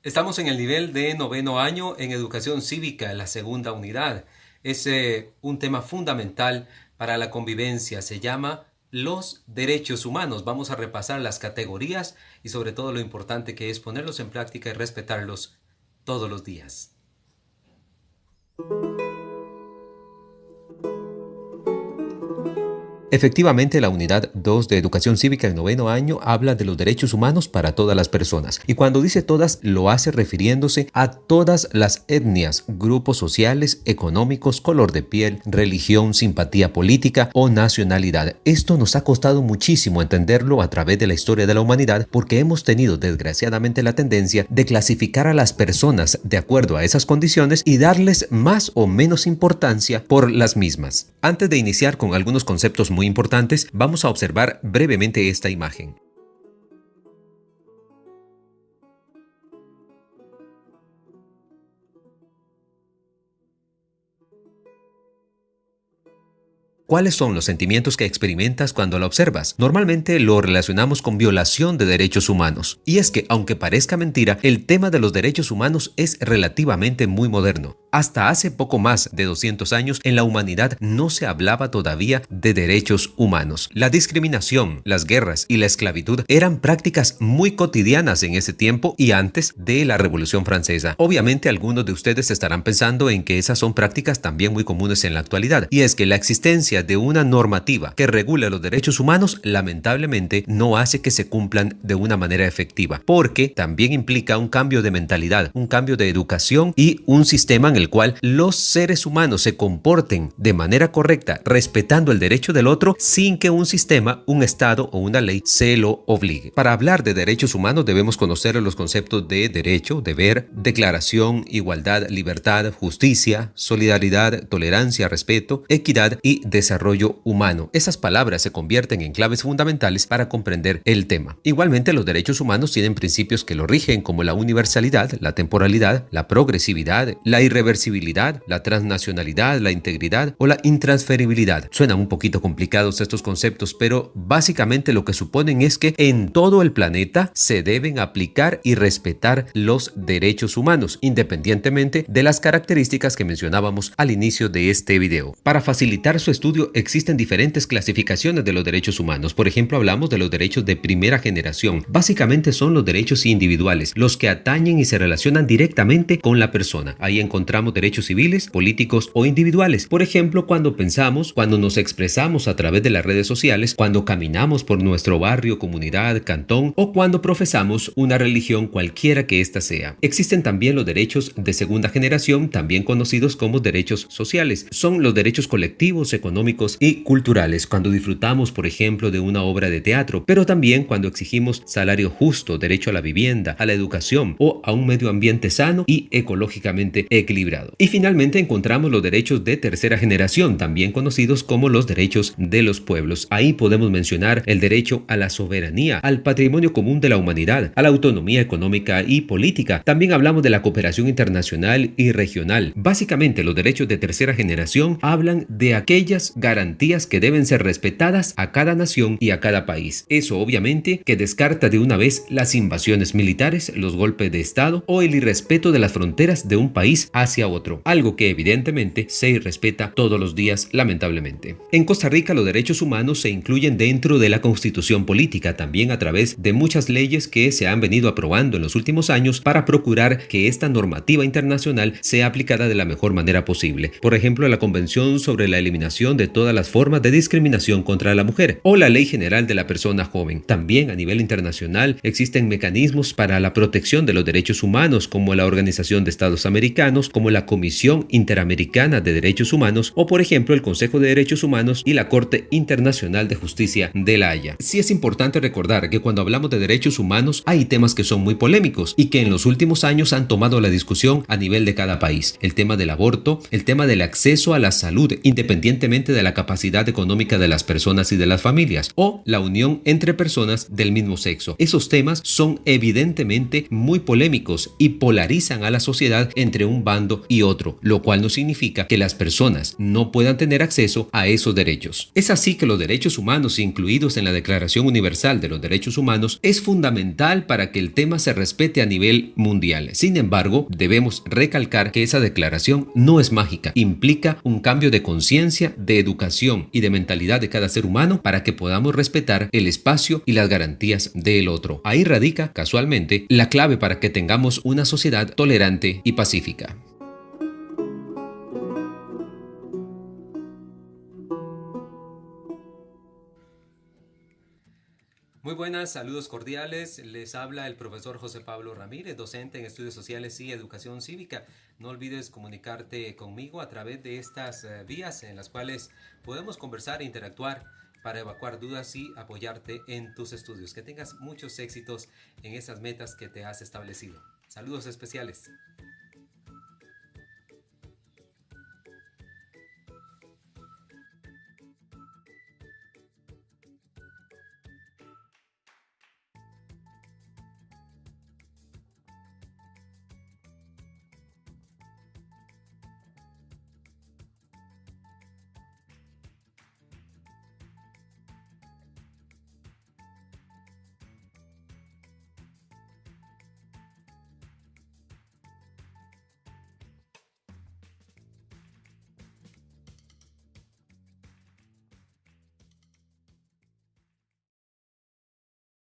Estamos en el nivel de noveno año en educación cívica, la segunda unidad. Es un tema fundamental para la convivencia. Se llama los derechos humanos. Vamos a repasar las categorías y sobre todo lo importante que es ponerlos en práctica y respetarlos todos los días. Efectivamente, la unidad 2 de Educación Cívica en noveno año habla de los derechos humanos para todas las personas. Y cuando dice todas, lo hace refiriéndose a todas las etnias, grupos sociales, económicos, color de piel, religión, simpatía política o nacionalidad. Esto nos ha costado muchísimo entenderlo a través de la historia de la humanidad porque hemos tenido desgraciadamente la tendencia de clasificar a las personas de acuerdo a esas condiciones y darles más o menos importancia por las mismas. Antes de iniciar con algunos conceptos muy importantes, vamos a observar brevemente esta imagen. ¿Cuáles son los sentimientos que experimentas cuando la observas? Normalmente lo relacionamos con violación de derechos humanos. Y es que, aunque parezca mentira, el tema de los derechos humanos es relativamente muy moderno. Hasta hace poco más de 200 años, en la humanidad no se hablaba todavía de derechos humanos. La discriminación, las guerras y la esclavitud eran prácticas muy cotidianas en ese tiempo y antes de la Revolución Francesa. Obviamente, algunos de ustedes estarán pensando en que esas son prácticas también muy comunes en la actualidad. Y es que la existencia de una normativa que regula los derechos humanos lamentablemente no hace que se cumplan de una manera efectiva, porque también implica un cambio de mentalidad, un cambio de educación y un sistema en el cual los seres humanos se comporten de manera correcta, respetando el derecho del otro sin que un sistema, un estado o una ley se lo obligue. Para hablar de derechos humanos debemos conocer los conceptos de derecho, deber, declaración, igualdad, libertad, justicia, solidaridad, tolerancia, respeto, equidad y desarrollo humano. Esas palabras se convierten en claves fundamentales para comprender el tema. Igualmente, los derechos humanos tienen principios que lo rigen, como la universalidad, la temporalidad, la progresividad, la irreversibilidad, la transnacionalidad, la integridad o la intransferibilidad. Suenan un poquito complicados estos conceptos, pero básicamente lo que suponen es que en todo el planeta se deben aplicar y respetar los derechos humanos, independientemente de las características que mencionábamos al inicio de este video. Para facilitar su estudio existen diferentes clasificaciones de los derechos humanos. Por ejemplo, hablamos de los derechos de primera generación. Básicamente son los derechos individuales, los que atañen y se relacionan directamente con la persona. Ahí encontramos derechos civiles, políticos o individuales. Por ejemplo, cuando pensamos, cuando nos expresamos a través de las redes sociales, cuando caminamos por nuestro barrio, comunidad, cantón o cuando profesamos una religión cualquiera que ésta sea. Existen también los derechos de segunda generación, también conocidos como derechos sociales. Son los derechos colectivos, económicos y culturales, cuando disfrutamos, por ejemplo, de una obra de teatro, pero también cuando exigimos salario justo, derecho a la vivienda, a la educación o a un medio ambiente sano y ecológicamente equilibrado. Y finalmente encontramos los derechos de tercera generación, también conocidos como los derechos de los pueblos. Ahí podemos mencionar el derecho a la soberanía, al patrimonio común de la humanidad, a la autonomía económica y política. También hablamos de la cooperación internacional y regional. Básicamente, los derechos de tercera generación hablan de aquellas garantías que deben ser respetadas a cada nación y a cada país. Eso obviamente que descarta de una vez las invasiones militares, los golpes de estado o el irrespeto de las fronteras de un país hacia otro, algo que evidentemente se irrespeta todos los días, lamentablemente. En Costa Rica los derechos humanos se incluyen dentro de la constitución política, también a través de muchas leyes que se han venido aprobando en los últimos años para procurar que esta normativa internacional sea aplicada de la mejor manera posible. Por ejemplo, la Convención sobre la eliminación de todas las formas de discriminación contra la mujer o la Ley General de la Persona Joven. También a nivel internacional existen mecanismos para la protección de los derechos humanos, como la Organización de Estados Americanos, como la Comisión Interamericana de Derechos Humanos o, por ejemplo, el Consejo de Derechos Humanos y la Corte Internacional de Justicia de La Haya. Sí es importante recordar que cuando hablamos de derechos humanos hay temas que son muy polémicos y que en los últimos años han tomado la discusión a nivel de cada país. El tema del aborto, el tema del acceso a la salud, independientemente de la capacidad económica de las personas y de las familias, o la unión entre personas del mismo sexo. Esos temas son evidentemente muy polémicos y polarizan a la sociedad entre un bando funcionando y otro, lo cual no significa que las personas no puedan tener acceso a esos derechos. Es así que los derechos humanos incluidos en la Declaración Universal de los Derechos Humanos es fundamental para que el tema se respete a nivel mundial. Sin embargo, debemos recalcar que esa declaración no es mágica, implica un cambio de conciencia, de educación y de mentalidad de cada ser humano para que podamos respetar el espacio y las garantías del otro. Ahí radica, casualmente, la clave para que tengamos una sociedad tolerante y pacífica. Muy buenas, saludos cordiales. Les habla el profesor José Pablo Ramírez, docente en Estudios Sociales y Educación Cívica. No olvides comunicarte conmigo a través de estas vías en las cuales podemos conversar e interactuar para evacuar dudas y apoyarte en tus estudios. Que tengas muchos éxitos en esas metas que te has establecido. Saludos especiales.